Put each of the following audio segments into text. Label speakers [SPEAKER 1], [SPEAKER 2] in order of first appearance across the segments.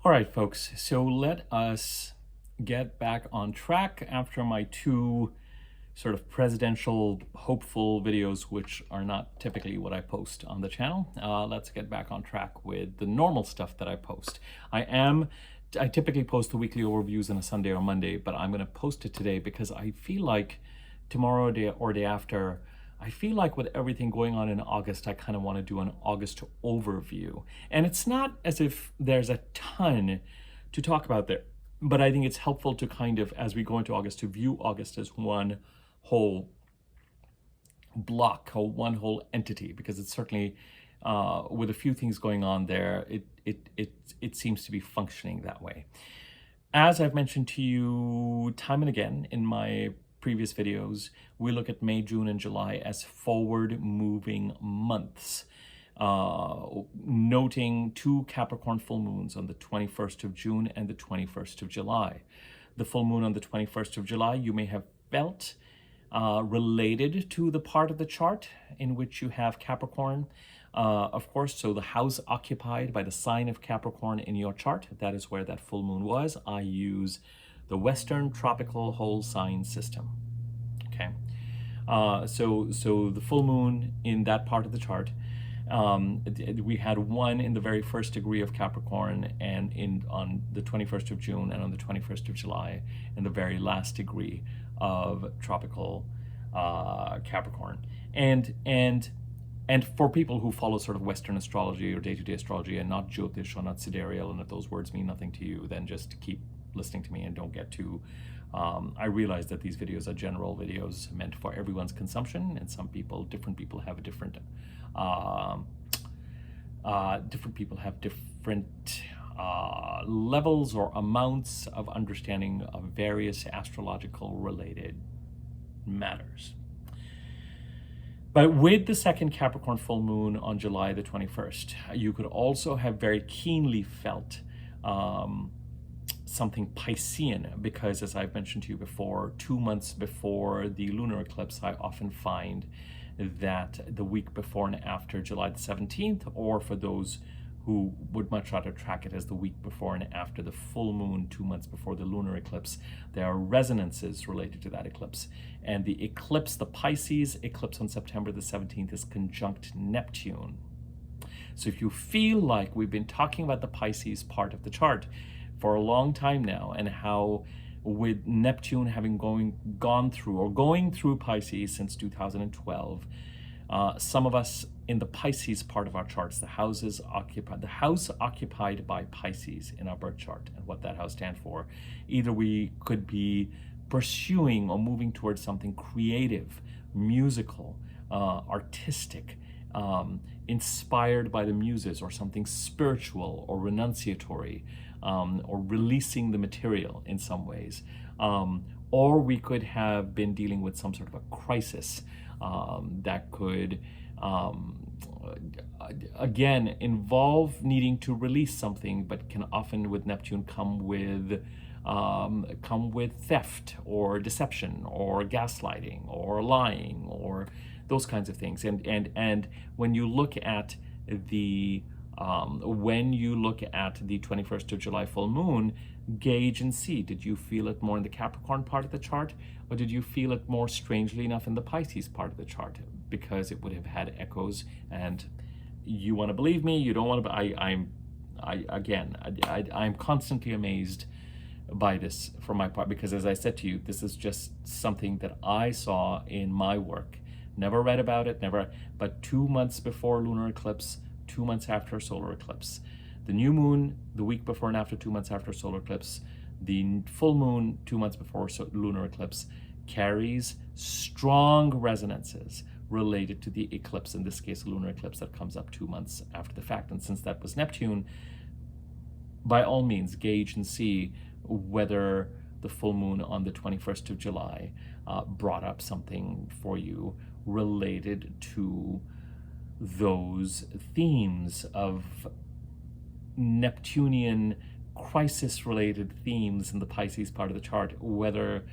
[SPEAKER 1] All right, folks, so let us get back on track after my two sort of presidential hopeful videos, which are not typically what I post on the channel. Let's get back on track with the normal stuff that I post. I typically post the weekly overviews on a Sunday or Monday, but I'm going to post it today because I feel like tomorrow or day after, I feel like with everything going on in August, I kind of want to do an August overview. And it's not as if there's a ton to talk about there, but I think it's helpful to kind of, as we go into August, to view August as one whole block or one whole entity, because it's certainly, with a few things going on there, it seems to be functioning that way. As I've mentioned to you time and again in my previous videos, we look at May, June, and July as forward-moving months, noting two Capricorn full moons on the 21st of June and the 21st of July. The full moon on the 21st of July, you may have felt related to the part of the chart in which you have Capricorn. Of course, so the house occupied by the sign of Capricorn in your chart, that is where that full moon was. I use the Western Tropical Whole Sign System. Okay, so the full moon in that part of the chart, we had one in the very first degree of Capricorn, and on the 21st of June and on the 21st of July in the very last degree of tropical Capricorn. And for people who follow sort of Western astrology or day-to-day astrology and not Jyotish or not sidereal, and if those words mean nothing to you, then just keep listening to me and don't get too... I realize that these videos are general videos meant for everyone's consumption, and some people, different people have a different... levels or amounts of understanding of various astrological related matters. But with the second Capricorn full moon on July the 21st, you could also have very keenly felt something Piscean, because as I've mentioned to you before, 2 months before the lunar eclipse, I often find that the week before and after July the 17th, or for those who would much rather track it as the week before and after the full moon, 2 months before the lunar eclipse, there are resonances related to that eclipse. And the eclipse, the Pisces eclipse on September the 17th, is conjunct Neptune. So if you feel like we've been talking about the Pisces part of the chart for a long time now, and how with Neptune having going through Pisces since 2012, some of us in the Pisces part of our charts, the house occupied by Pisces in our birth chart, and what that house stands for, either we could be pursuing or moving towards something creative, musical, artistic, inspired by the muses, or something spiritual or renunciatory, or releasing the material in some ways. Or we could have been dealing with some sort of a crisis that could, again, involve needing to release something, but can often with Neptune come with theft or deception or gaslighting or lying or those kinds of things. And when you look at the 21st of July full moon, gauge and see, did you feel it more in the Capricorn part of the chart, or did you feel it more, strangely enough, in the Pisces part of the chart? Because it would have had echoes, and you want to believe me, you don't want to. I'm constantly amazed by this for my part, because as I said to you, this is just something that I saw in my work. Never read about it, but 2 months before lunar eclipse, 2 months after solar eclipse, the new moon the week before and after, 2 months after solar eclipse, the full moon 2 months before lunar eclipse, carries strong resonances related to the eclipse, in this case a lunar eclipse that comes up 2 months after the fact. And since that was Neptune, by all means gauge and see whether the full moon on the 21st of July brought up something for you related to those themes of Neptunian crisis-related themes in the Pisces part of the chart, whether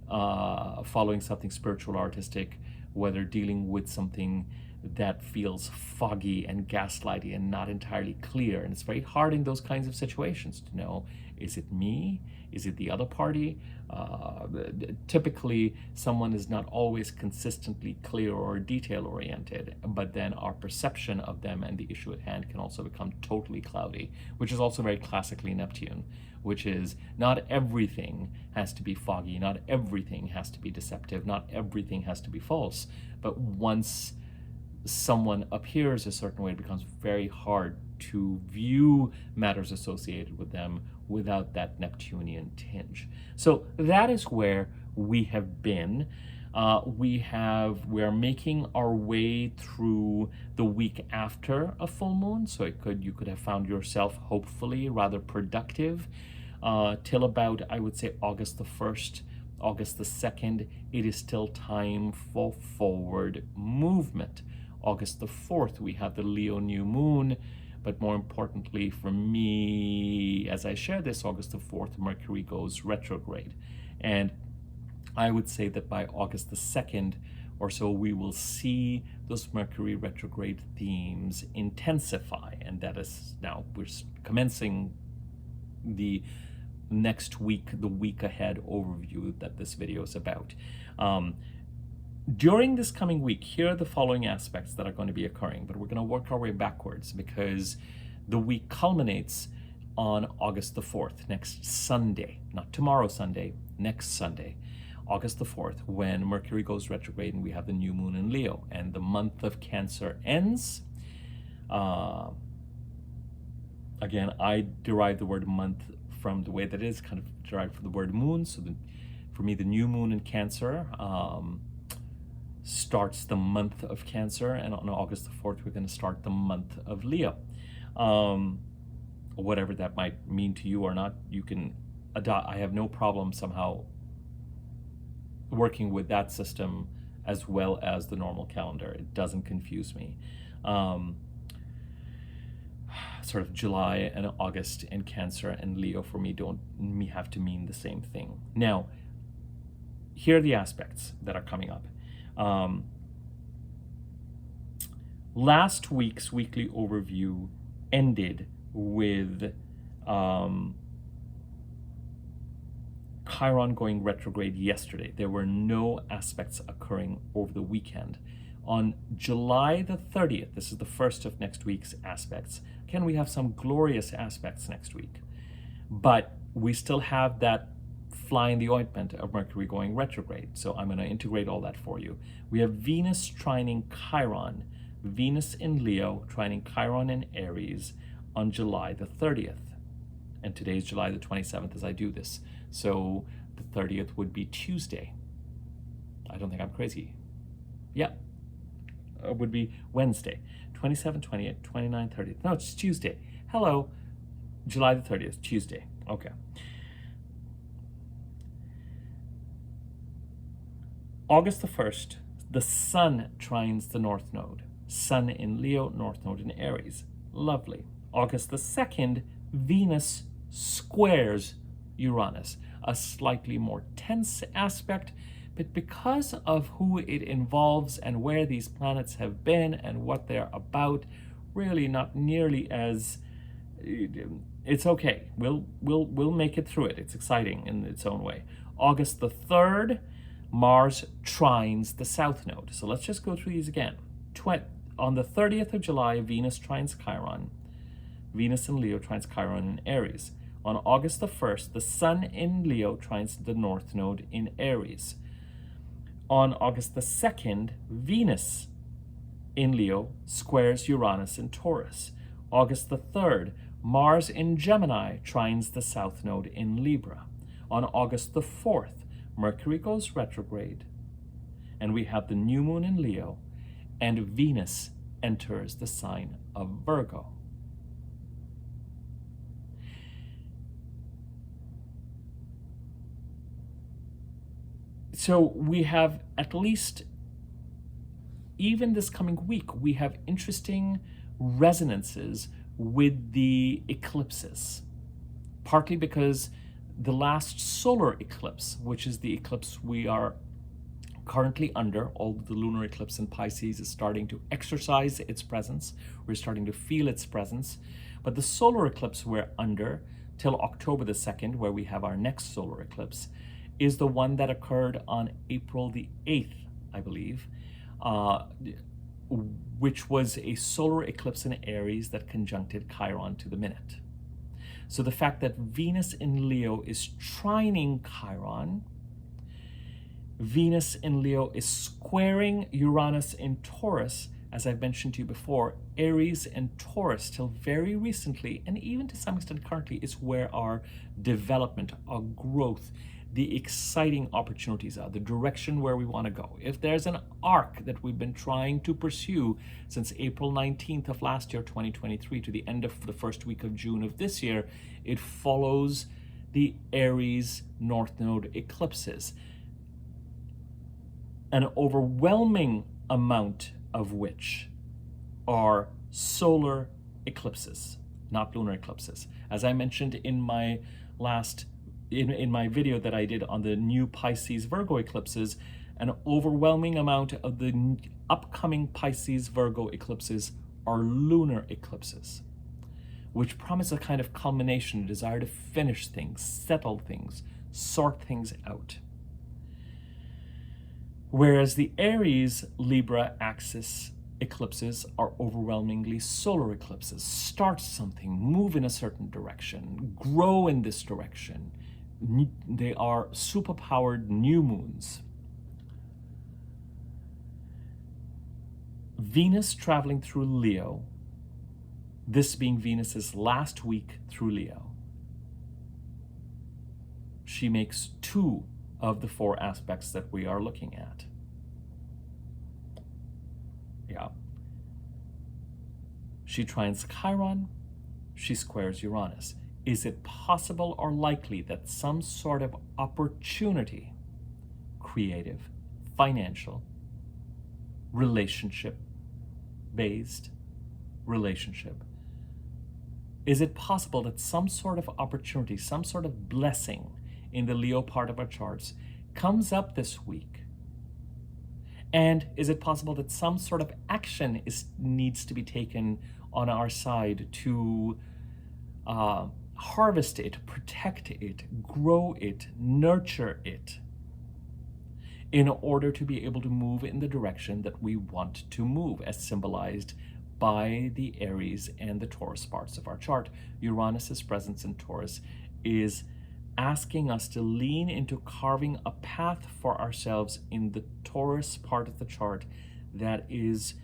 [SPEAKER 1] following something spiritual, artistic, whether dealing with something that feels foggy and gaslighty and not entirely clear. And it's very hard in those kinds of situations to know, is it me? Is it the other party? Typically, someone is not always consistently clear or detail oriented, but then our perception of them and the issue at hand can also become totally cloudy, which is also very classically Neptune, which is not everything has to be foggy, not everything has to be deceptive, not everything has to be false. But once someone appears a certain way, it becomes very hard to view matters associated with them without that Neptunian tinge. So that is where we have been. We are making our way through the week after a full moon. So you could have found yourself hopefully rather productive till about, I would say, August the 1st, August the 2nd. It is still time for forward movement. August the 4th, we have the Leo new moon. But more importantly for me, as I share this, August the 4th, Mercury goes retrograde. And I would say that by August the 2nd or so, we will see those Mercury retrograde themes intensify. And that is now, we're commencing the next week, the week ahead overview that this video is about. During this coming week, here are the following aspects that are going to be occurring, but we're going to work our way backwards because the week culminates on August the 4th, next Sunday, not tomorrow Sunday, next Sunday, August the 4th, when Mercury goes retrograde and we have the new moon in Leo and the month of Cancer ends. Again, I derive the word month from the way that it is kind of derived from the word moon. So for me, the new moon in Cancer starts the month of Cancer, and on August the 4th, we're going to start the month of Leo. Whatever that might mean to you or not, you can adopt. I have no problem somehow working with that system as well as the normal calendar. It doesn't confuse me. Sort of July and August in Cancer and Leo for me don't have to mean the same thing. Now, here are the aspects that are coming up. Last week's weekly overview ended with Chiron going retrograde yesterday. There were no aspects occurring over the weekend. On July the 30th, this is the first of next week's aspects. Again, we have some glorious aspects next week, but we still have that fly in the ointment of Mercury going retrograde. So I'm going to integrate all that for you. We have Venus trining Chiron, Venus in Leo trining Chiron in Aries on July the 30th. And today is July the 27th as I do this. So the 30th would be Tuesday. I don't think I'm crazy. Yeah, it would be Wednesday. 27, 28, 29, 30. No, it's Tuesday. Hello, July the 30th, Tuesday. Okay. August the 1st, the Sun trines the North Node. Sun in Leo, North Node in Aries. Lovely. August the 2nd, Venus squares Uranus. A slightly more tense aspect, but because of who it involves and where these planets have been and what they're about, really not nearly as... It's okay. We'll make it through it. It's exciting in its own way. August the 3rd, Mars trines the South Node. So let's just go through these again. On the 30th of July, Venus trines Chiron. Venus in Leo trines Chiron in Aries. On August the 1st, the Sun in Leo trines the North Node in Aries. On August the 2nd, Venus in Leo squares Uranus in Taurus. August the 3rd, Mars in Gemini trines the South Node in Libra. On August the 4th, Mercury goes retrograde, and we have the new moon in Leo, and Venus enters the sign of Virgo. So we have at least, even this coming week, we have interesting resonances with the eclipses, partly because the last solar eclipse, which is the eclipse we are currently under, although the lunar eclipse in Pisces is starting to exercise its presence. We're starting to feel its presence. But the solar eclipse we're under till October the 2nd, where we have our next solar eclipse, is the one that occurred on April the 8th, I believe, which was a solar eclipse in Aries that conjuncted Chiron to the minute. So the fact that Venus in Leo is trining Chiron, Venus in Leo is squaring Uranus in Taurus, as I've mentioned to you before. Aries and Taurus, till very recently, and even to some extent currently, is where our development, our growth, the exciting opportunities are, the direction where we want to go. If there's an arc that we've been trying to pursue since April 19th of last year, 2023, to the end of the first week of June of this year, it follows the Aries North Node eclipses. An overwhelming amount of which are solar eclipses, not lunar eclipses. As I mentioned in my in my video that I did on the new Pisces Virgo eclipses, an overwhelming amount of the upcoming Pisces Virgo eclipses are lunar eclipses, which promise a kind of culmination, a desire to finish things, settle things, sort things out. Whereas the Aries Libra axis eclipses are overwhelmingly solar eclipses. Start something, move in a certain direction, grow in this direction. They are superpowered new moons. Venus traveling through Leo, this being Venus's last week through Leo. She makes 2 of the 4 aspects that we are looking at. Yeah. She trines Chiron, she squares Uranus. Is it possible or likely that some sort of opportunity, creative, financial, relationship-based relationship, is it possible that some sort of opportunity, some sort of blessing in the Leo part of our charts comes up this week? And is it possible that some sort of action needs to be taken on our side to harvest it, protect it, grow it, nurture it, in order to be able to move in the direction that we want to move, as symbolized by the Aries and the Taurus parts of our chart? Uranus's presence in Taurus is asking us to lean into carving a path for ourselves in the Taurus part of the chart that is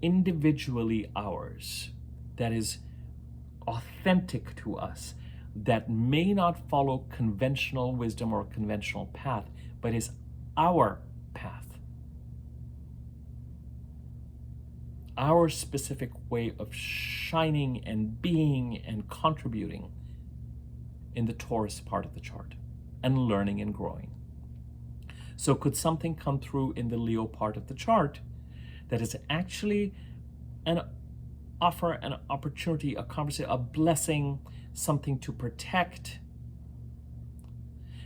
[SPEAKER 1] individually ours, that is authentic to us, that may not follow conventional wisdom or conventional path, but is our path, our specific way of shining and being and contributing in the Taurus part of the chart, and learning and growing. So could something come through in the Leo part of the chart that is actually an offer, an opportunity, a conversation, a blessing, something to protect?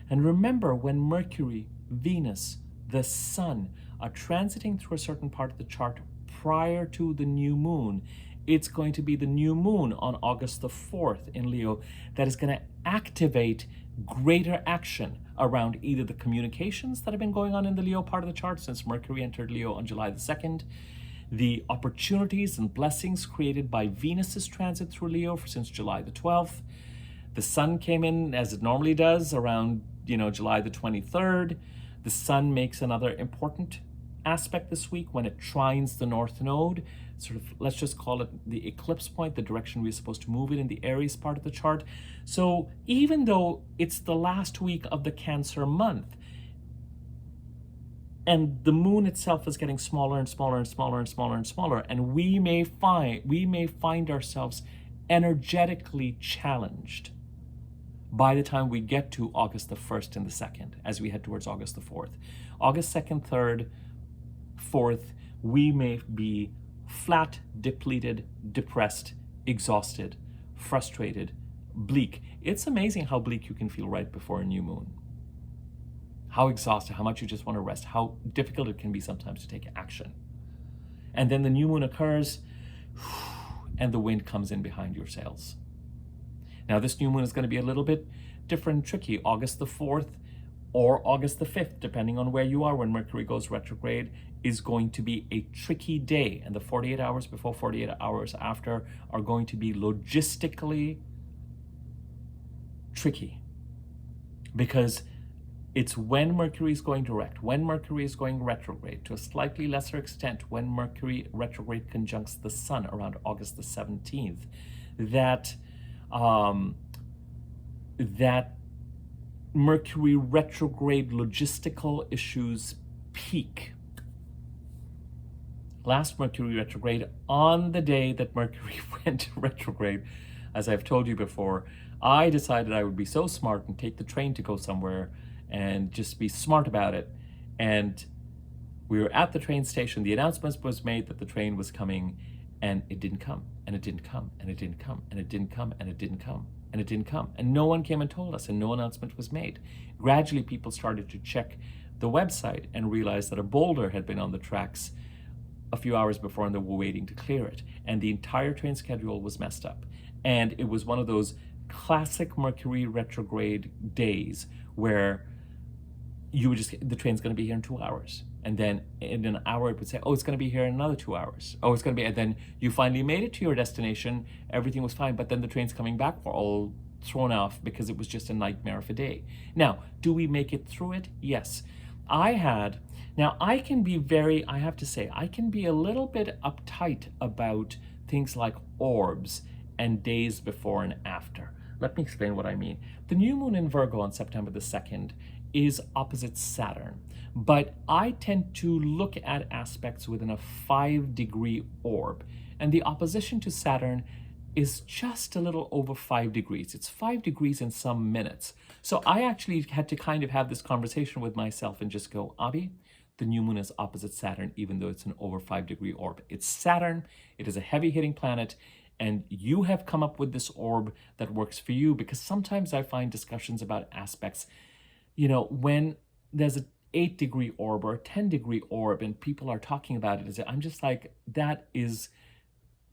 [SPEAKER 1] And remember, when Mercury, Venus, the Sun are transiting through a certain part of the chart prior to the new moon, it's going to be the new moon on August the 4th in Leo that is going to activate greater action around either the communications that have been going on in the Leo part of the chart since Mercury entered Leo on July the 2nd, the opportunities and blessings created by Venus's transit through Leo since July the 12th. The Sun came in as it normally does around, July the 23rd. The Sun makes another important aspect this week when it trines the North Node, sort of, let's just call it the eclipse point, the direction we're supposed to move it in the Aries part of the chart. So even though it's the last week of the Cancer month, and the moon itself is getting smaller and smaller and smaller and smaller and smaller, and we may find ourselves energetically challenged by the time we get to August the 1st and the 2nd, as we head towards August the 4th. August 2nd, 3rd, 4th, we may be flat, depleted, depressed, exhausted, frustrated, bleak. It's amazing how bleak you can feel right before a new moon. how exhausted, how much you just want to rest, how difficult it can be sometimes to take action. And then the new moon occurs, and the wind comes in behind your sails. Now, this new moon is going to be a little bit different and tricky. August the 4th or August the 5th, depending on where you are when Mercury goes retrograde, is going to be a tricky day. And the 48 hours before, 48 hours after are going to be logistically tricky, because it's when Mercury is going direct, when Mercury is going retrograde, to a slightly lesser extent when Mercury retrograde conjuncts the Sun around August the 17th, that Mercury retrograde logistical issues peak. Last Mercury retrograde, on the day that Mercury went retrograde, as I've told you before, I decided I would be so smart and take the train to go somewhere and just be smart about it. And we were at the train station. The announcement was made that the train was coming, and it didn't come, and it didn't come, and it didn't come, and it didn't come, and it didn't come, and it didn't come. And no one came and told us, and no announcement was made. Gradually, people started to check the website and realized that a boulder had been on the tracks a few hours before, and they were waiting to clear it. And the entire train schedule was messed up. And it was one of those classic Mercury retrograde days where you would just, the train's going to be here in 2 hours. And then in an hour, it would say, oh, it's going to be here in another 2 hours. Oh, it's going to be, and then you finally made it to your destination. Everything was fine. But then the trains coming back were all thrown off because it was just a nightmare of a day. Now, do we make it through it? Yes. Now I can be I have to say, I can be a little bit uptight about things like orbs and days before and after. Let me explain what I mean. The new moon in Virgo on September the 2nd is opposite Saturn, but I tend to look at aspects within a 5-degree orb, and the opposition to Saturn is just a little over 5 degrees. It's 5 degrees in some minutes. So I actually had to kind of have this conversation with myself and just go, Abhi, the new moon is opposite Saturn, even though it's an over 5-degree orb. It's Saturn, it is a heavy-hitting planet, and you have come up with this orb that works for you, because sometimes I find discussions about aspects, you know, when there's an 8-degree orb or a 10-degree orb and people are talking about it, I'm just like, that is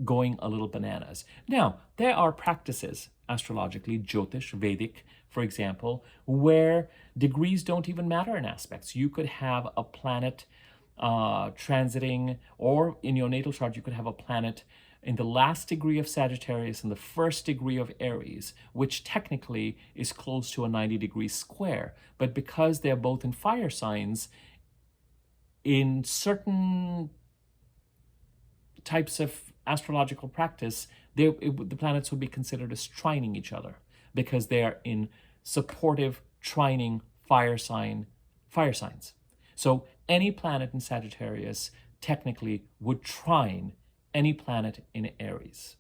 [SPEAKER 1] going a little bananas. Now, there are practices astrologically, Jyotish, Vedic, for example, where degrees don't even matter in aspects. You could have a planet transiting, or in your natal chart, you could have a planet in the last degree of Sagittarius and the first degree of Aries, which technically is close to a 90-degree square. But because they're both in fire signs, in certain types of astrological practice, the planets would be considered as trining each other, because they are in supportive trining fire signs. So any planet in Sagittarius technically would trine any planet in Aries,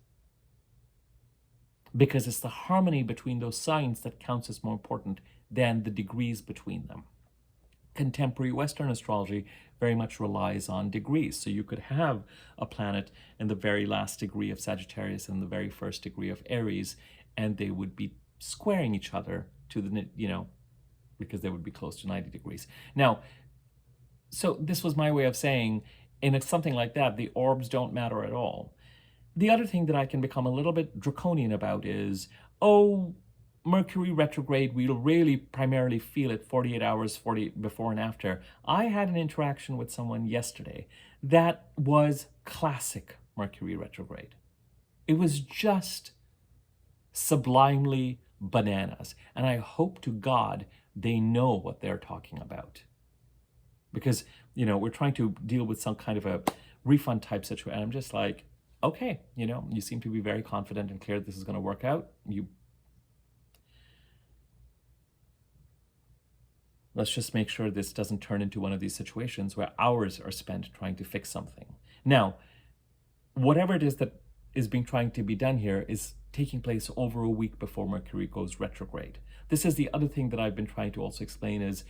[SPEAKER 1] because it's the harmony between those signs that counts as more important than the degrees between them. Contemporary Western astrology very much relies on degrees. So you could have a planet in the very last degree of Sagittarius and the very first degree of Aries, and they would be squaring each other to the, because they would be close to 90 degrees. Now, so this was my way of saying, in something like that, the orbs don't matter at all. The other thing that I can become a little bit draconian about is, Mercury retrograde, we'll really primarily feel it 48 hours before and after. I had an interaction with someone yesterday that was classic Mercury retrograde. It was just sublimely bananas. And I hope to God they know what they're talking about. Because, we're trying to deal with some kind of a refund type situation. And I'm just like, okay, you seem to be very confident and clear this is going to work out. Let's just make sure this doesn't turn into one of these situations where hours are spent trying to fix something. Now, whatever it is that is trying to be done here is taking place over a week before Mercury goes retrograde. This is the other thing that I've been trying to also explain is,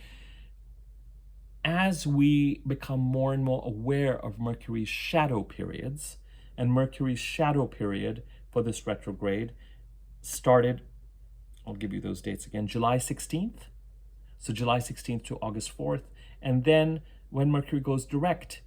[SPEAKER 1] as we become more and more aware of Mercury's shadow periods, and Mercury's shadow period for this retrograde started, I'll give you those dates again, July 16th So July 16th to August 4th. And then when Mercury goes direct,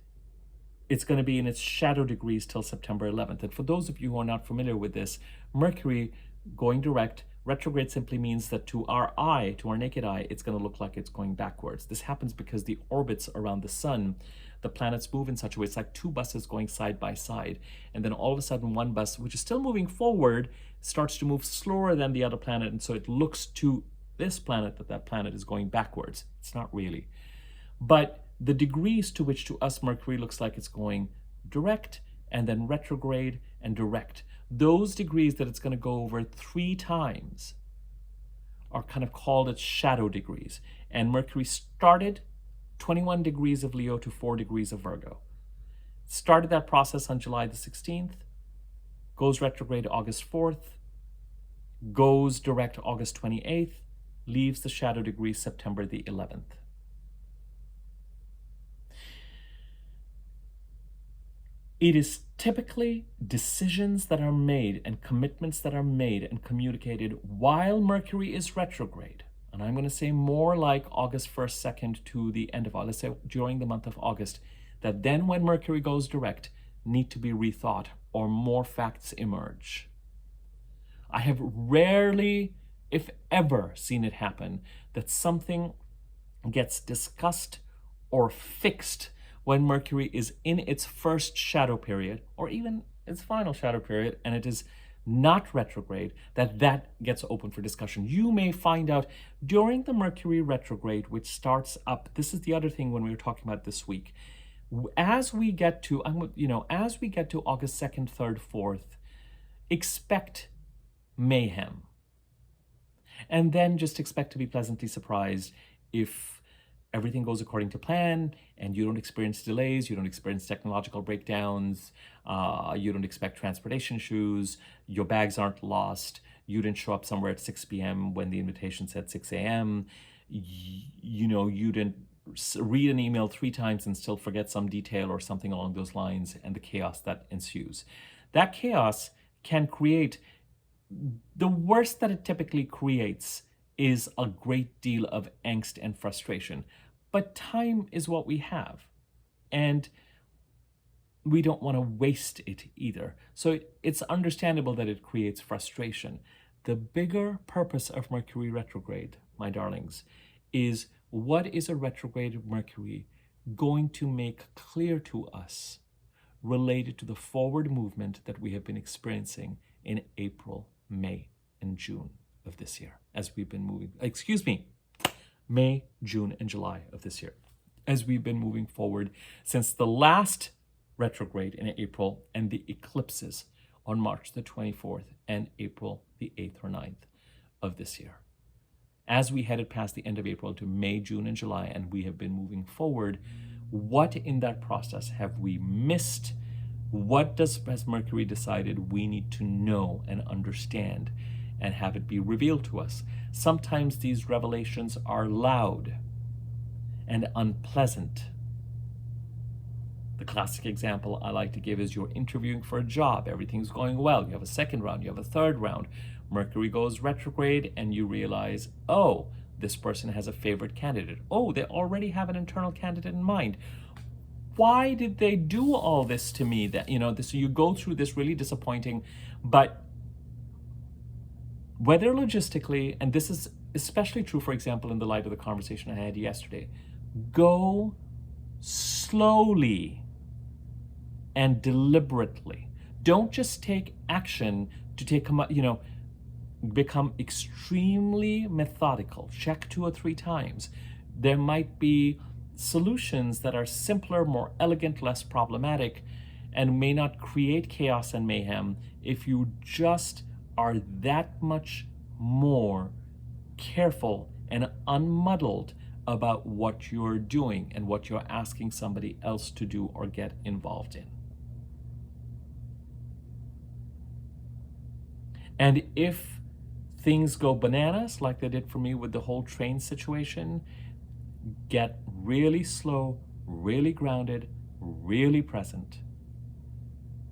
[SPEAKER 1] it's going to be in its shadow degrees till September 11th. And for those of you who are not familiar with this, Mercury going direct, retrograde simply means that to our eye, to our naked eye, it's going to look like it's going backwards. This happens because the orbits around the sun, the planets move in such a way, it's like two buses going side by side. And then all of a sudden one bus, which is still moving forward, starts to move slower than the other planet. And so it looks to this planet that that planet is going backwards. It's not really. But the degrees to which to us Mercury looks like it's going direct and then retrograde and direct, those degrees that it's going to go over 3 times are kind of called its shadow degrees. And Mercury started 21 degrees of Leo to 4 degrees of Virgo. Started that process on July the 16th, goes retrograde August 4th, goes direct August 28th, leaves the shadow degree September the 11th. It is typically decisions that are made and commitments that are made and communicated while Mercury is retrograde. And I'm going to say more like August 1st, 2nd to the end of August, let's say during the month of August, that then when Mercury goes direct, need to be rethought or more facts emerge. I have rarely, if ever, seen it happen that something gets discussed or fixed when Mercury is in its first shadow period, or even its final shadow period, and it is not retrograde, that gets open for discussion. You may find out during the Mercury retrograde, which starts up, this is the other thing when we were talking about this week, as we get to, as we get to August 2nd, 3rd, 4th, expect mayhem. And then just expect to be pleasantly surprised if everything goes according to plan and you don't experience delays, you don't experience technological breakdowns, you don't expect transportation issues, your bags aren't lost, you didn't show up somewhere at 6 p.m. when the invitation said 6 a.m., you didn't read an email 3 times and still forget some detail or something along those lines, and the chaos that ensues. That chaos can create, the worst that it typically creates is a great deal of angst and frustration. But time is what we have, and we don't want to waste it either. So it's understandable that it creates frustration. The bigger purpose of Mercury retrograde, my darlings, is what is a retrograde Mercury going to make clear to us related to the forward movement that we have been experiencing in April, May, and June of this year, as we've been moving, May, June, and July of this year, as we've been moving forward since the last retrograde in April and the eclipses on March the 24th and April the 8th or 9th of this year. As we headed past the end of April to May, June, and July, and we have been moving forward, what in that process have we missed? What has Mercury decided we need to know and understand and have it be revealed to us? Sometimes these revelations are loud and unpleasant. The classic example I like to give is you're interviewing for a job. Everything's going well. You have a second round, you have a third round. Mercury goes retrograde and you realize, oh, this person has a favorite candidate. Oh, they already have an internal candidate in mind. Why did they do all this to me? So you go through this really disappointing, but whether logistically, and this is especially true, for example, in the light of the conversation I had yesterday, go slowly and deliberately. Don't just take action to become extremely methodical. Check 2 or 3 times. There might be solutions that are simpler, more elegant, less problematic, and may not create chaos and mayhem if you just are that much more careful and unmuddled about what you're doing and what you're asking somebody else to do or get involved in. And if things go bananas, like they did for me with the whole train situation, get really slow, really grounded, really present,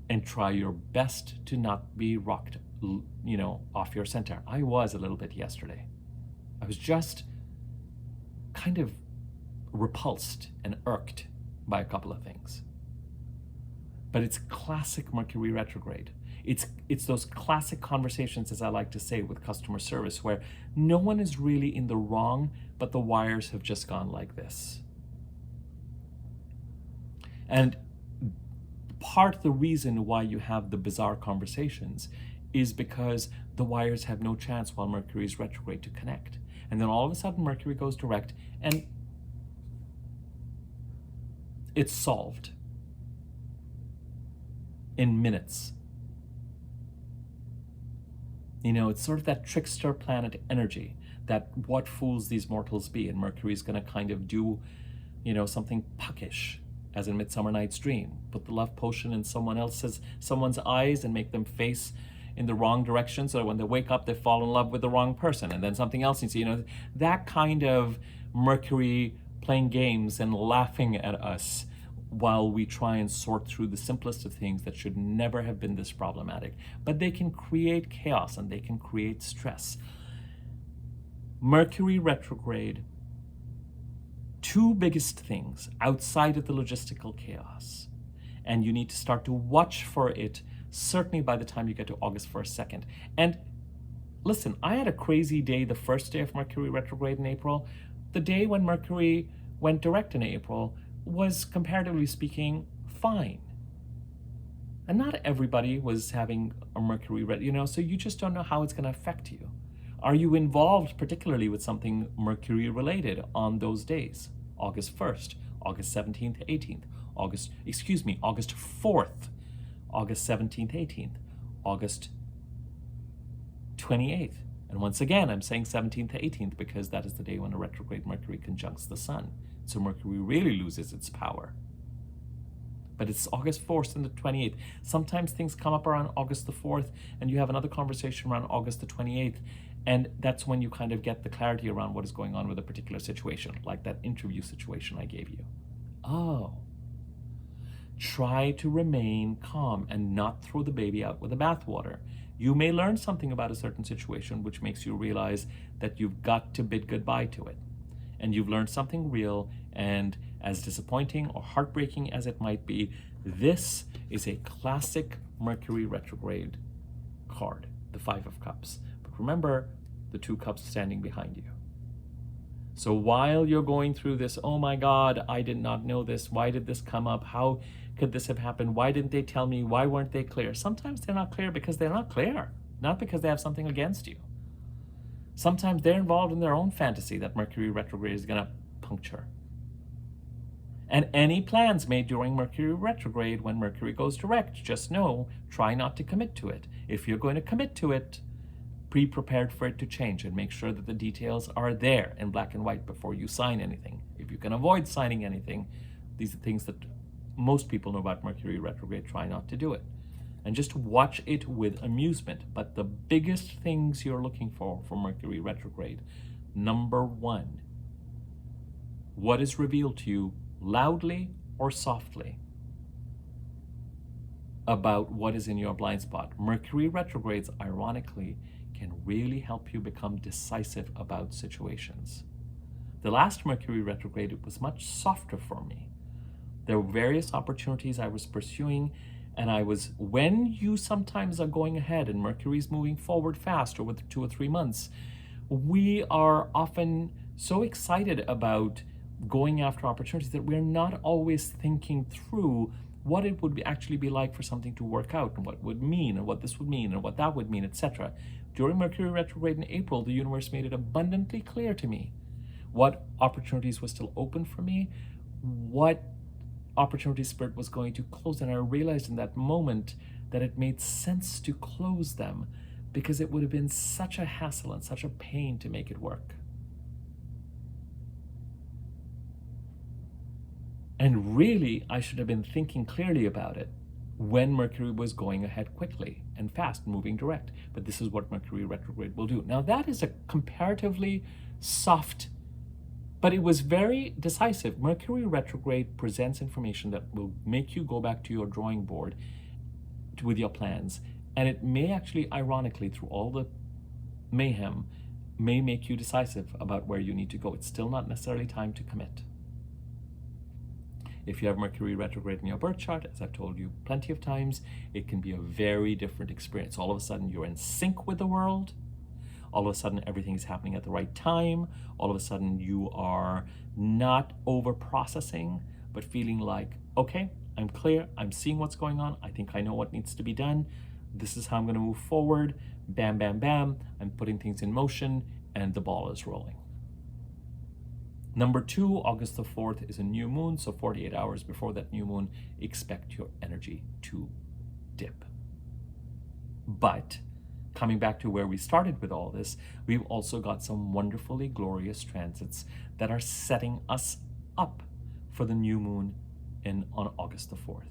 [SPEAKER 1] and try your best to not be rocked, off your center. I was a little bit yesterday. I was just kind of repulsed and irked by a couple of things. But it's classic Mercury retrograde. It's those classic conversations, as I like to say, with customer service, where no one is really in the wrong, but the wires have just gone like this. And part of the reason why you have the bizarre conversations is because the wires have no chance while Mercury is retrograde to connect. And then all of a sudden Mercury goes direct and it's solved in minutes. You know, it's sort of that trickster planet energy, that what fools these mortals be, and Mercury's going to kind of do, you know, something puckish, as in Midsummer Night's Dream. Put the love potion in someone's eyes and make them face in the wrong direction, so that when they wake up, they fall in love with the wrong person, and then something else needs to, you know, that kind of Mercury playing games and laughing at us while we try and sort through the simplest of things that should never have been this problematic. But they can create chaos and they can create stress. Mercury retrograde, two biggest things outside of the logistical chaos, and you need to start to watch for it certainly by the time you get to August 1st, 2nd. And listen, I had a crazy day the first day of Mercury retrograde in April. The day when Mercury went direct in April was, comparatively speaking, fine. And not everybody was having a Mercury you know, so you just don't know how it's going to affect you. Are you involved particularly with something Mercury related on those days? August 1st, August 17th, 18th, August 4th, August 17th, 18th, August 28th. And once again, I'm saying 17th to 18th because that is the day when a retrograde Mercury conjuncts the Sun. So Mercury really loses its power. But it's August 4th and the 28th. Sometimes things come up around August the 4th and you have another conversation around August the 28th. And that's when you kind of get the clarity around what is going on with a particular situation, like that interview situation I gave you. Oh. Try to remain calm and not throw the baby out with the bathwater. You may learn something about a certain situation which makes you realize that you've got to bid goodbye to it. And you've learned something real, and as disappointing or heartbreaking as it might be, this is a classic Mercury retrograde card, the Five of Cups. But remember, the two cups standing behind you. So while you're going through this, oh my God, I did not know this. Why did this come up? How could this have happened? Why didn't they tell me? Why weren't they clear? Sometimes they're not clear because they're not clear, not because they have something against you. Sometimes they're involved in their own fantasy that Mercury retrograde is going to puncture. And any plans made during Mercury retrograde, when Mercury goes direct, just know, try not to commit to it. If you're going to commit to it, be prepared for it to change and make sure that the details are there in black and white before you sign anything. If you can avoid signing anything, these are things that most people know about Mercury retrograde. Try not to do it. And just watch it with amusement. But the biggest things you're looking for Mercury retrograde, number one, what is revealed to you loudly or softly about what is in your blind spot. Mercury retrogrades, ironically, can really help you become decisive about situations. The last Mercury retrograde, it was much softer for me. There were various opportunities I was pursuing, and when you sometimes are going ahead and Mercury's moving forward fast, or with 2 or 3 months, we are often so excited about going after opportunities that we're not always thinking through what it would actually be like for something to work out, and what it would mean, and what this would mean, and what that would mean, etc. During Mercury retrograde in April, the universe made it abundantly clear to me what opportunities were still open for me, what opportunity Spirit was going to close. And I realized in that moment that it made sense to close them, because it would have been such a hassle and such a pain to make it work. And really, I should have been thinking clearly about it when Mercury was going ahead quickly and fast, moving direct. But this is what Mercury retrograde will do. Now, that is a comparatively soft, but it was very decisive. Mercury retrograde presents information that will make you go back to your drawing board with your plans. And it may actually, ironically, through all the mayhem, may make you decisive about where you need to go. It's still not necessarily time to commit. If you have Mercury retrograde in your birth chart, as I've told you plenty of times, it can be a very different experience. All of a sudden, you're in sync with the world. All of a sudden, everything is happening at the right time. All of a sudden, you are not over-processing, but feeling like, okay, I'm clear. I'm seeing what's going on. I think I know what needs to be done. This is how I'm going to move forward. Bam, bam, bam. I'm putting things in motion, and the ball is rolling. Number 2, August the 4th is a new moon, so 48 hours before that new moon, expect your energy to dip. But coming back to where we started with all this, we've also got some wonderfully glorious transits that are setting us up for the new moon on August the 4th.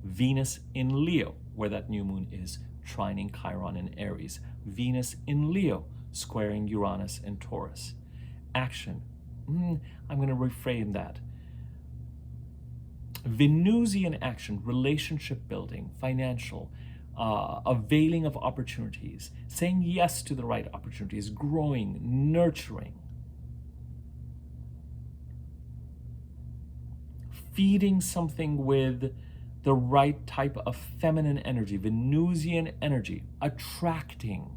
[SPEAKER 1] Venus in Leo, where that new moon is, trining Chiron in Aries. Venus in Leo, squaring Uranus in Taurus. Action. I'm going to reframe that. Venusian action, relationship building, financial, availing of opportunities, saying yes to the right opportunities, growing, nurturing, feeding something with the right type of feminine energy, Venusian energy, attracting.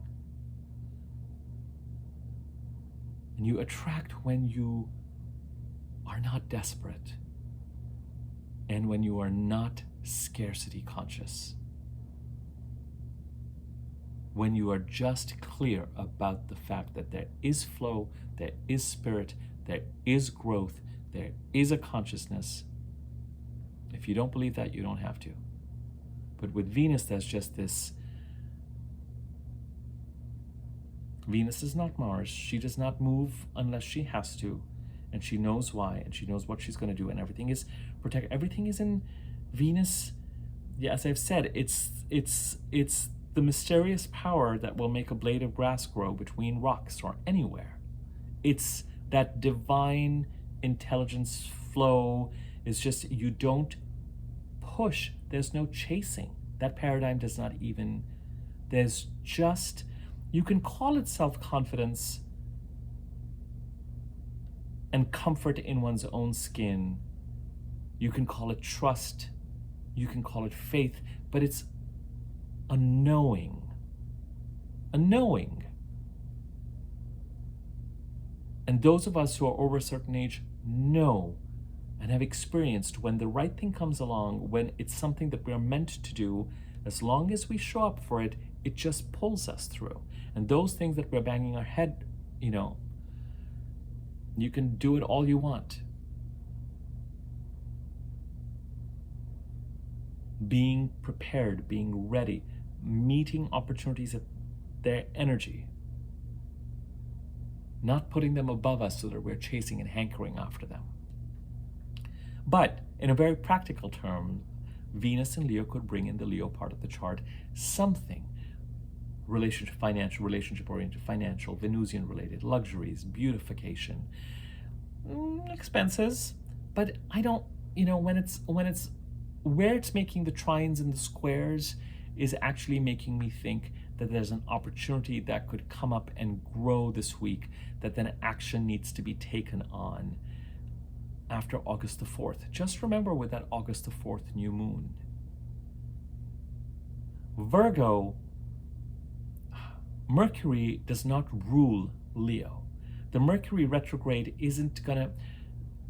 [SPEAKER 1] And you attract when you are not desperate and when you are not scarcity conscious. When you are just clear about the fact that there is flow, there is spirit, there is growth, there is a consciousness. If you don't believe that, you don't have to. But with Venus, there's just this. Venus is not Mars. She does not move unless she has to, and she knows why, and she knows what she's going to do, and everything is protected. Everything is in Venus. Yeah, as I've said, it's the mysterious power that will make a blade of grass grow between rocks or anywhere. It's that divine intelligence flow. It's just, you don't push. There's no chasing. That paradigm does not even, there's just, you can call it self-confidence and comfort in one's own skin. You can call it trust. You can call it faith, but it's a knowing. A knowing. And those of us who are over a certain age know and have experienced when the right thing comes along, when it's something that we're meant to do, as long as we show up for it, it just pulls us through. And those things that we're banging our head, you can do it all you want. Being prepared, being ready, meeting opportunities at their energy. Not putting them above us so that we're chasing and hankering after them. But in a very practical term, Venus in Leo could bring in the Leo part of the chart something. Relationship, financial, relationship-oriented, financial, Venusian-related, luxuries, beautification, expenses. But I don't, when it's where it's making the trines and the squares is actually making me think that there's an opportunity that could come up and grow this week, that then action needs to be taken on after August the 4th. Just remember with that August the 4th new moon. Virgo, Mercury does not rule Leo. The Mercury retrograde isn't gonna,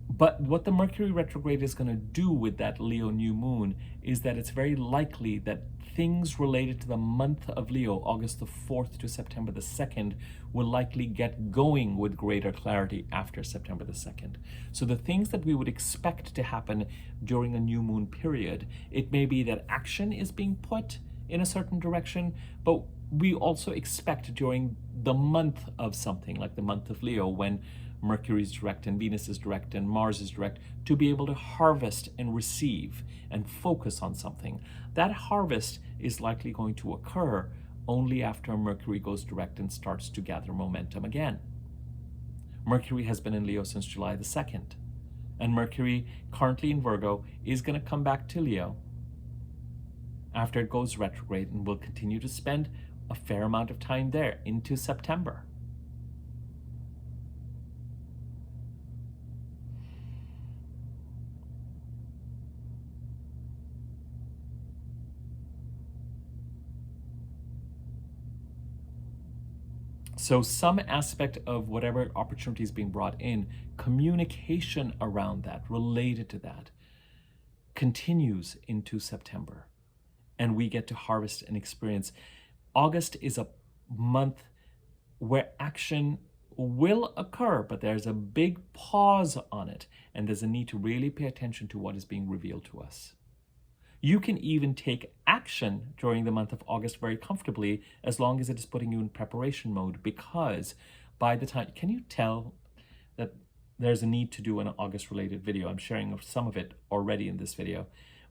[SPEAKER 1] but what the Mercury retrograde is gonna do with that Leo new moon is that it's very likely that things related to the month of Leo, August the 4th to September the 2nd, will likely get going with greater clarity after September the 2nd. So the things that we would expect to happen during a new moon period, it may be that action is being put in a certain direction, but we also expect during the month of something, like the month of Leo, when Mercury is direct and Venus is direct and Mars is direct, to be able to harvest and receive and focus on something. That harvest is likely going to occur only after Mercury goes direct and starts to gather momentum again. Mercury has been in Leo since July the 2nd, and Mercury, currently in Virgo, is going to come back to Leo after it goes retrograde and will continue to spend a fair amount of time there into September. So some aspect of whatever opportunity is being brought in, communication around that, related to that, continues into September. And we get to harvest and experience. August is a month where action will occur, but there's a big pause on it. And there's a need to really pay attention to what is being revealed to us. You can even take action during the month of August very comfortably, as long as it is putting you in preparation mode, because by the time, can you tell that there's a need to do an August related video? I'm sharing some of it already in this video,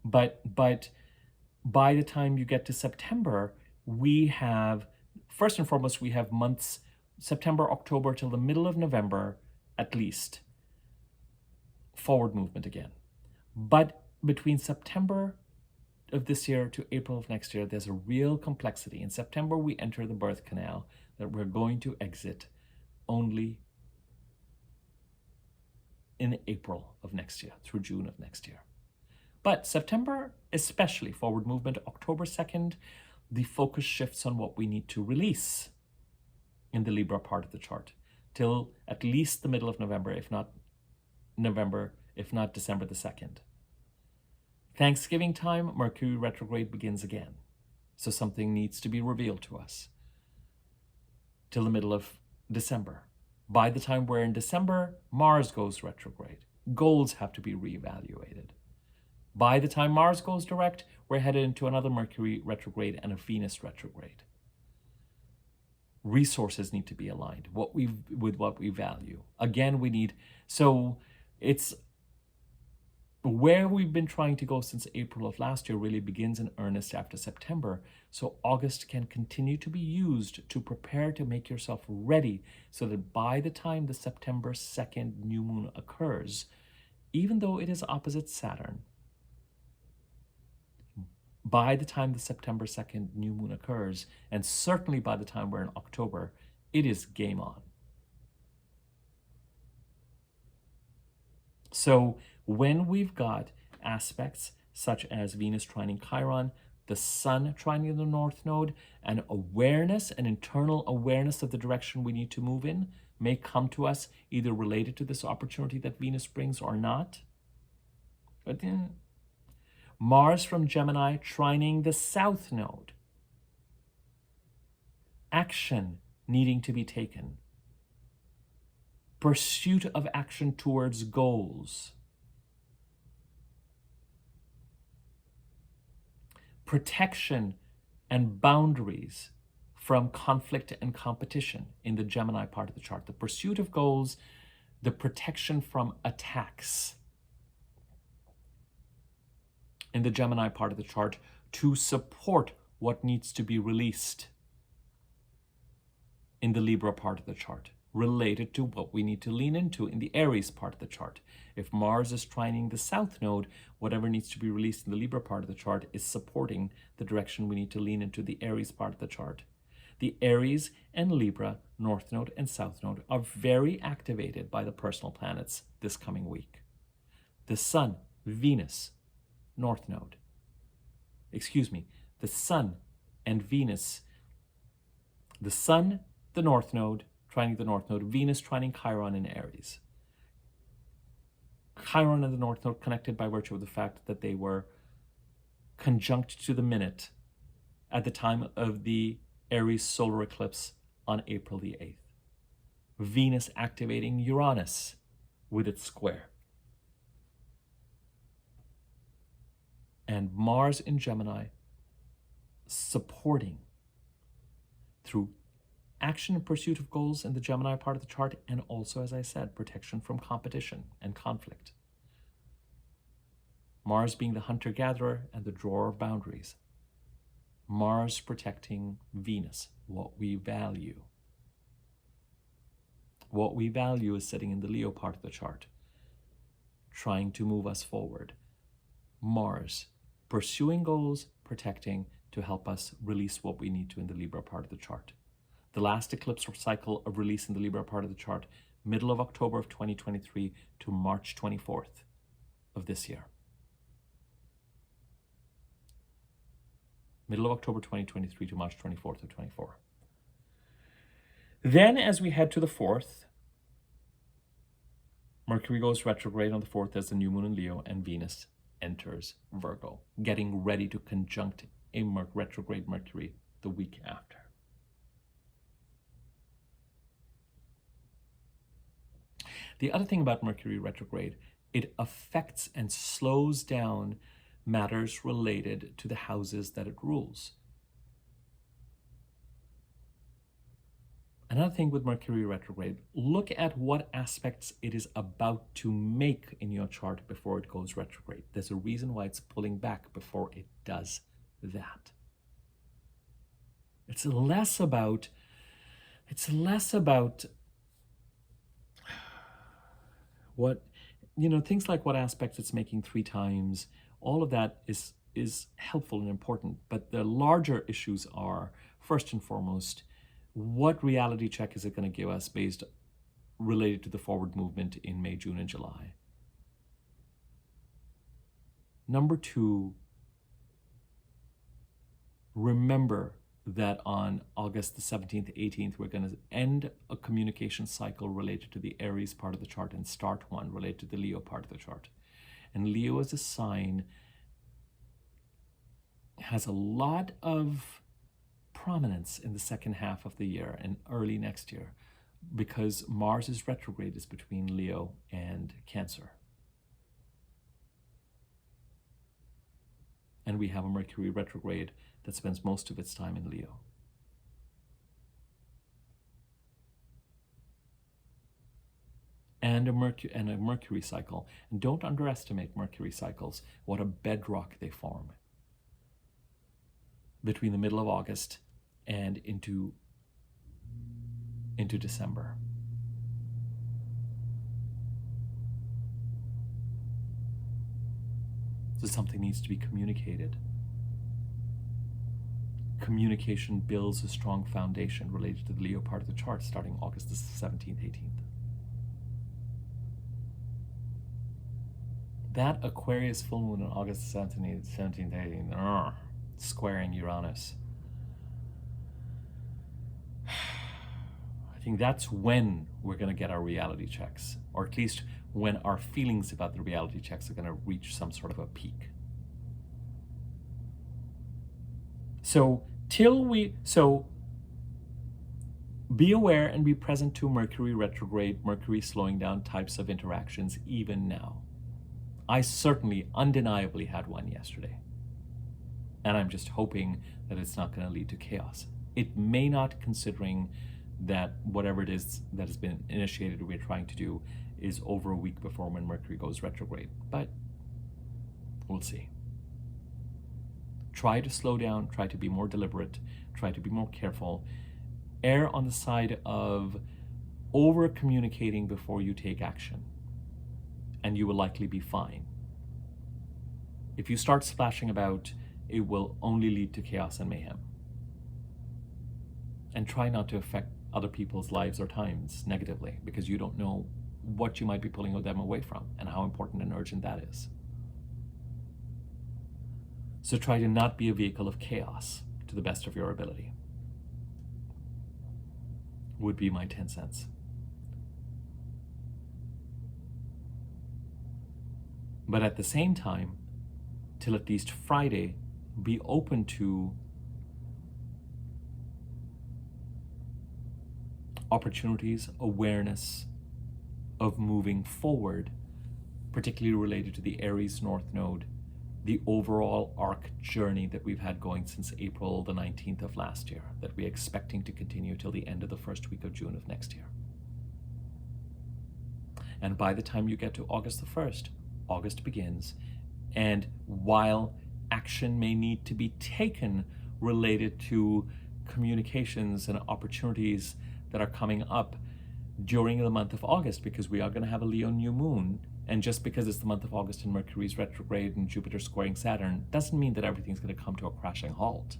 [SPEAKER 1] but by the time you get to September, we have, first and foremost, we have months, September, October till the middle of November, at least, forward movement again. But between September of this year to April of next year, there's a real complexity. In September, we enter the birth canal that we're going to exit only in April of next year through June of next year. But September, especially forward movement, October 2nd, the focus shifts on what we need to release in the Libra part of the chart till at least the middle of November, if not December the 2nd. Thanksgiving time, Mercury retrograde begins again. So something needs to be revealed to us till the middle of December. By the time we're in December, Mars goes retrograde. Goals have to be reevaluated. By the time Mars goes direct, we're headed into another Mercury retrograde and a Venus retrograde. Resources need to be aligned with what we value. Again, we need, so it's where we've been trying to go since April of last year really begins in earnest after September. So August can continue to be used to prepare to make yourself ready so that by the time the September 2nd new moon occurs, even though it is opposite Saturn, by the time the September 2nd new moon occurs, and certainly by the time we're in October, it is game on. So when we've got aspects such as Venus trining Chiron, the Sun trining the North Node, and awareness, an internal awareness of the direction we need to move in may come to us either related to this opportunity that Venus brings or not. But Mars from Gemini trining the South Node. Action needing to be taken. Pursuit of action towards goals. Protection and boundaries from conflict and competition in the Gemini part of the chart. The pursuit of goals, the protection from attacks in the Gemini part of the chart to support what needs to be released in the Libra part of the chart, related to what we need to lean into in the Aries part of the chart. If Mars is trining the South Node, whatever needs to be released in the Libra part of the chart is supporting the direction we need to lean into the Aries part of the chart. The Aries and Libra, North Node and South Node, are very activated by the personal planets this coming week. The Sun, Venus, North Node. The Sun and Venus. The Sun, the North Node, trining the North Node. Venus trining Chiron in Aries. Chiron and the North Node connected by virtue of the fact that they were conjunct to the minute at the time of the Aries solar eclipse on April the 8th. Venus activating Uranus with its square. And Mars in Gemini supporting through action and pursuit of goals in the Gemini part of the chart, and also, as I said, protection from competition and conflict. Mars being the hunter-gatherer and the drawer of boundaries. Mars protecting Venus, what we value. What we value is sitting in the Leo part of the chart, trying to move us forward. Mars pursuing goals, protecting, to help us release what we need to in the Libra part of the chart. The last eclipse cycle of release in the Libra part of the chart, middle of October of 2023 to March 24th of this year. Middle of October 2023 to March 24th of 24. Then as we head to the 4th, Mercury goes retrograde on the 4th as the new moon in Leo, and Venus enters Virgo, getting ready to conjunct a retrograde Mercury the week after. The other thing about Mercury retrograde, it affects and slows down matters related to the houses that it rules. Another thing with Mercury retrograde, look at what aspects it is about to make in your chart before it goes retrograde. There's a reason why it's pulling back before it does that. It's less about what, things like what aspects it's making 3 times. All of that is helpful and important, but the larger issues are, first and foremost, what reality check is it going to give us related to the forward movement in May, June, and July? Number 2, remember that on August the 17th, 18th, we're going to end a communication cycle related to the Aries part of the chart and start one related to the Leo part of the chart. And Leo as a sign has a lot of prominence in the second half of the year and early next year, because Mars' retrograde is between Leo and Cancer. And we have a Mercury retrograde that spends most of its time in Leo. And a Mercury cycle. And don't underestimate Mercury cycles, what a bedrock they form between the middle of August and into December. So something needs to be communicated. Communication builds a strong foundation related to the Leo part of the chart starting August the 17th, 18th. That Aquarius full moon on August 17th, 18th, squaring Uranus. I think that's when we're going to get our reality checks, or at least when our feelings about the reality checks are going to reach some sort of a peak. So be aware and be present to Mercury retrograde, Mercury slowing down types of interactions even now. I certainly undeniably had one yesterday. And I'm just hoping that it's not going to lead to chaos. It may not, considering that whatever it is that has been initiated or we're trying to do is over a week before when Mercury goes retrograde. But we'll see. Try to slow down, try to be more deliberate, try to be more careful. Err on the side of over-communicating before you take action, and you will likely be fine. If you start splashing about, it will only lead to chaos and mayhem. And try not to affect other people's lives or times negatively, because you don't know what you might be pulling them away from and how important and urgent that is. So try to not be a vehicle of chaos to the best of your ability. Would be my 10 cents. But at the same time, till at least Friday, be open to opportunities, awareness of moving forward, particularly related to the Aries North Node, the overall arc journey that we've had going since April the 19th of last year, that we're expecting to continue till the end of the first week of June of next year. And by the time you get to August the 1st, August begins, and while action may need to be taken related to communications and opportunities that are coming up during the month of August, because we are going to have a Leo new moon, and just because it's the month of August and Mercury's retrograde and Jupiter squaring Saturn doesn't mean that everything's going to come to a crashing halt.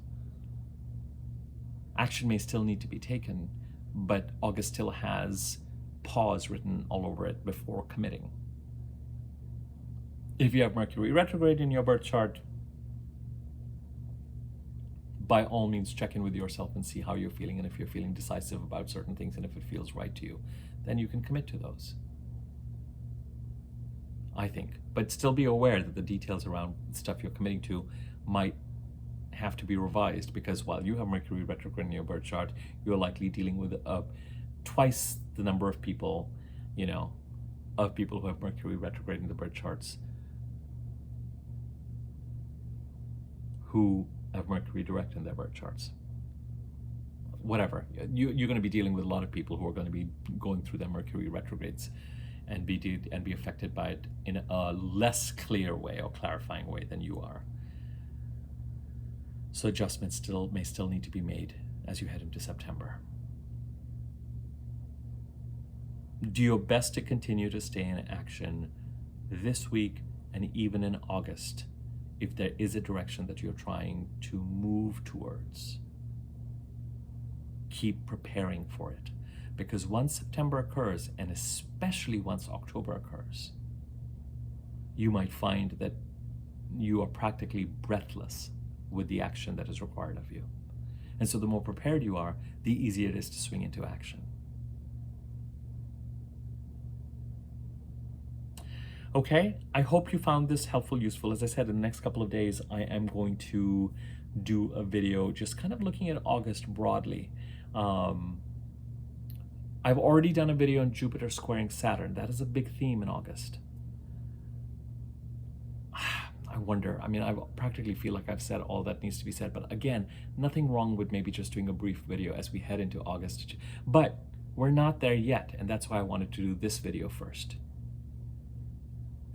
[SPEAKER 1] Action may still need to be taken, but August still has pause written all over it before committing. If you have Mercury retrograde in your birth chart, by all means check in with yourself and see how you're feeling, and if you're feeling decisive about certain things and if it feels right to you, then you can commit to those, I think. But still be aware that the details around stuff you're committing to might have to be revised, because while you have Mercury retrograde in your birth chart, you're likely dealing with twice the number of people, of people who have Mercury retrograde in the birth charts who have Mercury direct in their birth charts. Whatever. You're going to be dealing with a lot of people who are going to be going through their Mercury retrogrades and be affected by it in a less clear way or clarifying way than you are. So adjustments may still need to be made as you head into September. Do your best to continue to stay in action this week and even in August if there is a direction that you're trying to move towards. Keep preparing for it, because once September occurs, and especially once October occurs, you might find that you are practically breathless with the action that is required of you. And so the more prepared you are, the easier it is to swing into action. Okay, I hope you found this helpful, useful. As I said, in the next couple of days, I am going to do a video just kind of looking at August broadly. I've already done a video on Jupiter squaring Saturn. That is a big theme in August. I wonder, I practically feel like I've said all that needs to be said, but again, nothing wrong with maybe just doing a brief video as we head into August. But we're not there yet, and that's why I wanted to do this video first.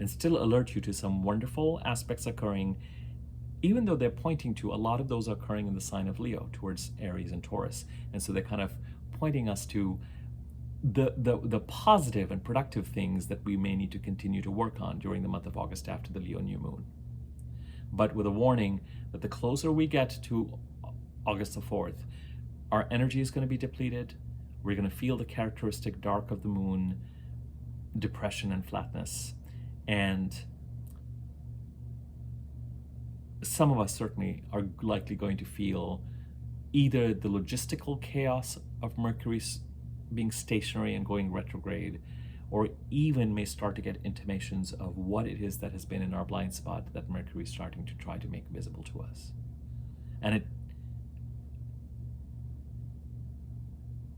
[SPEAKER 1] And still alert you to some wonderful aspects occurring, even though they're pointing to a lot of those occurring in the sign of Leo towards Aries and Taurus. And so they're kind of pointing us to the positive and productive things that we may need to continue to work on during the month of August after the Leo new moon. But with a warning that the closer we get to August the 4th, our energy is going to be depleted. We're going to feel the characteristic dark of the moon, depression and flatness. And some of us certainly are likely going to feel either the logistical chaos of Mercury being stationary and going retrograde, or even may start to get intimations of what it is that has been in our blind spot that Mercury is starting to try to make visible to us. And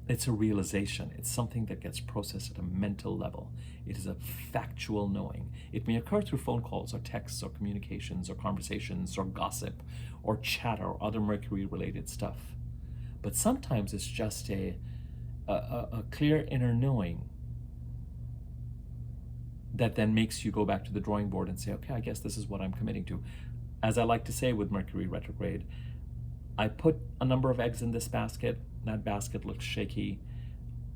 [SPEAKER 1] it's a realization. It's something that gets processed at a mental level. It is a factual knowing. It may occur through phone calls or texts or communications or conversations or gossip or chatter or other Mercury-related stuff. But sometimes it's just a clear inner knowing that then makes you go back to the drawing board and say, okay, I guess this is what I'm committing to. As I like to say with Mercury retrograde, I put a number of eggs in this basket. That basket looks shaky.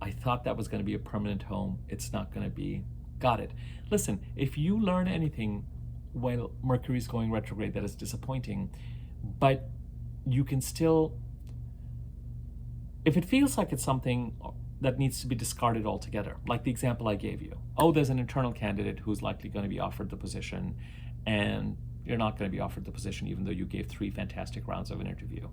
[SPEAKER 1] I thought that was going to be a permanent home. It's not going to be. Got it. Listen, if you learn anything while Mercury's going retrograde that is disappointing, but you can still, if it feels like it's something that needs to be discarded altogether, like the example I gave you. Oh, there's an internal candidate who's likely going to be offered the position, and you're not going to be offered the position even though you gave 3 fantastic rounds of an interview.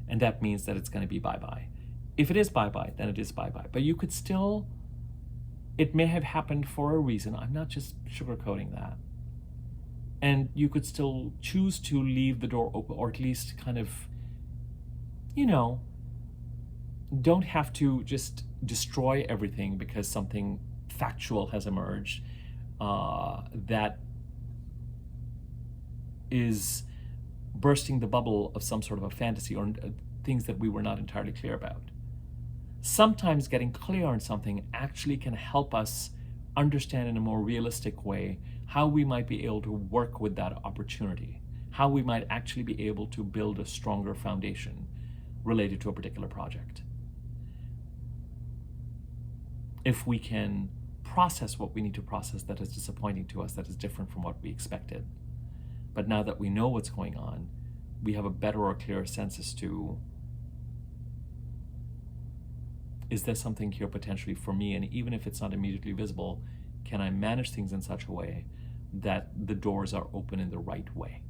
[SPEAKER 1] And that means that it's going to be bye-bye. If it is bye-bye, then it is bye-bye. But you could still, it may have happened for a reason. I'm not just sugarcoating that. And you could still choose to leave the door open, or at least kind of, don't have to just destroy everything because something factual has emerged that is bursting the bubble of some sort of a fantasy or things that we were not entirely clear about. Sometimes getting clear on something actually can help us understand in a more realistic way how we might be able to work with that opportunity, how we might actually be able to build a stronger foundation related to a particular project. If we can process what we need to process that is disappointing to us, that is different from what we expected. But now that we know what's going on, we have a better or clearer sense as to, is there something here potentially for me? And even if it's not immediately visible, can I manage things in such a way that the doors are open in the right way?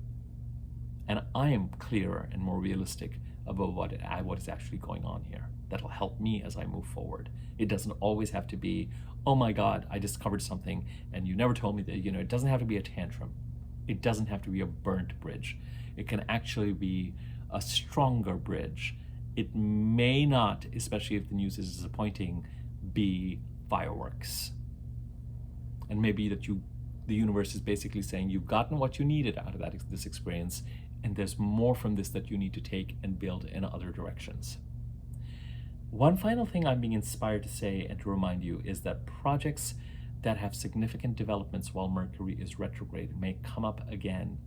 [SPEAKER 1] And I am clearer and more realistic about what is actually going on here. That'll help me as I move forward. It doesn't always have to be, oh my God, I discovered something and you never told me that, you know, it doesn't have to be a tantrum. It doesn't have to be a burnt bridge. It can actually be a stronger bridge. It may not, especially if the news is disappointing, be fireworks. And maybe that the universe is basically saying you've gotten what you needed out of this experience, and there's more from this that you need to take and build in other directions. One final thing I'm being inspired to say and to remind you is that projects that have significant developments while Mercury is retrograde may come up again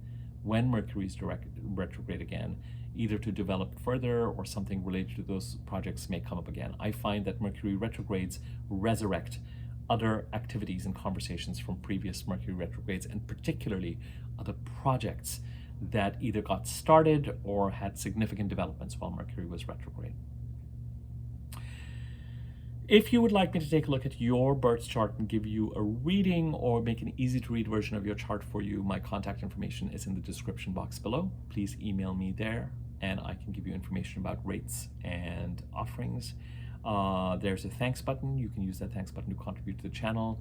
[SPEAKER 1] when Mercury is retrograde again, either to develop further or something related to those projects may come up again. I find that Mercury retrogrades resurrect other activities and conversations from previous Mercury retrogrades, and particularly other projects that either got started or had significant developments while Mercury was retrograde. If you would like me to take a look at your birth chart and give you a reading or make an easy to read version of your chart for you, my contact information is in the description box below. Please email me there and I can give you information about rates and offerings. There's a thanks button. You can use that thanks button to contribute to the channel.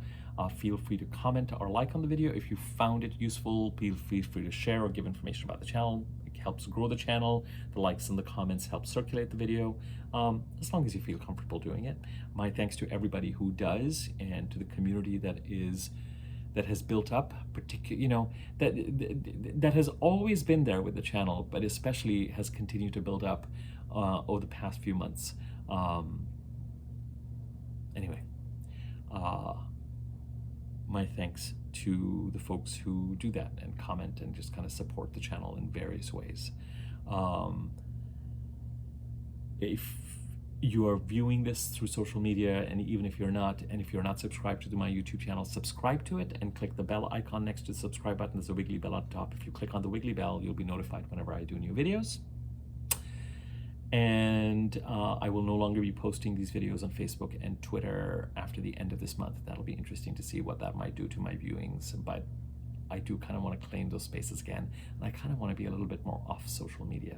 [SPEAKER 1] Feel free to comment or like on the video. If you found it useful, please feel free to share or give information about the channel. It helps grow the channel. The likes and the comments help circulate the video, as long as you feel comfortable doing it. My thanks to everybody who does, and to the community that has built up, that has always been there with the channel, but especially has continued to build up over the past few months. Anyway, my thanks to the folks who do that and comment and just kind of support the channel in various ways. If you are viewing this through social media, and even if you're not, and if you're not subscribed to my YouTube channel, subscribe to it and click the bell icon next to the subscribe button. There's a wiggly bell on top. If you click on the wiggly bell, you'll be notified whenever I do new videos. And I will no longer be posting these videos on Facebook and Twitter after the end of this month. That'll be interesting to see what that might do to my viewings, but I do kind of want to claim those spaces again, and I kind of want to be a little bit more off social media.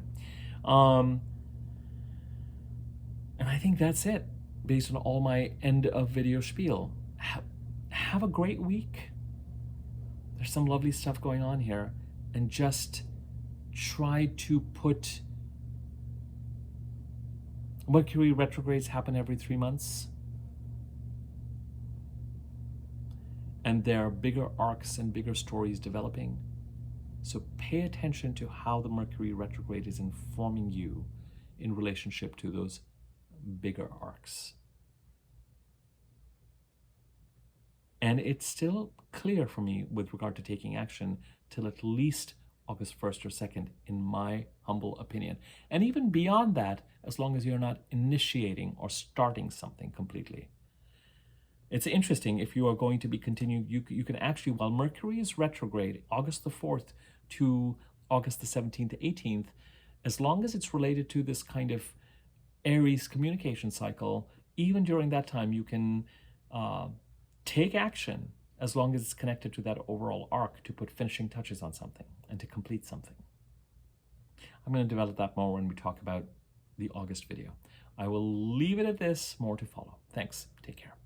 [SPEAKER 1] And I think that's it, based on all my end of video spiel. Have a great week. There's some lovely stuff going on here, and just try to put Mercury retrogrades happen every 3 months, and there are bigger arcs and bigger stories developing. So pay attention to how the Mercury retrograde is informing you in relationship to those bigger arcs. And it's still clear for me with regard to taking action till at least August 1st or 2nd, in my humble opinion. And even beyond that, as long as you're not initiating or starting something completely. It's interesting, if you are going to be continuing, you can actually, while Mercury is retrograde, August the 4th to August the 17th to 18th, as long as it's related to this kind of Aries communication cycle, even during that time, you can take action as long as it's connected to that overall arc to put finishing touches on something and to complete something. I'm going to develop that more when we talk about the August video. I will leave it at this, more to follow. Thanks. Take care.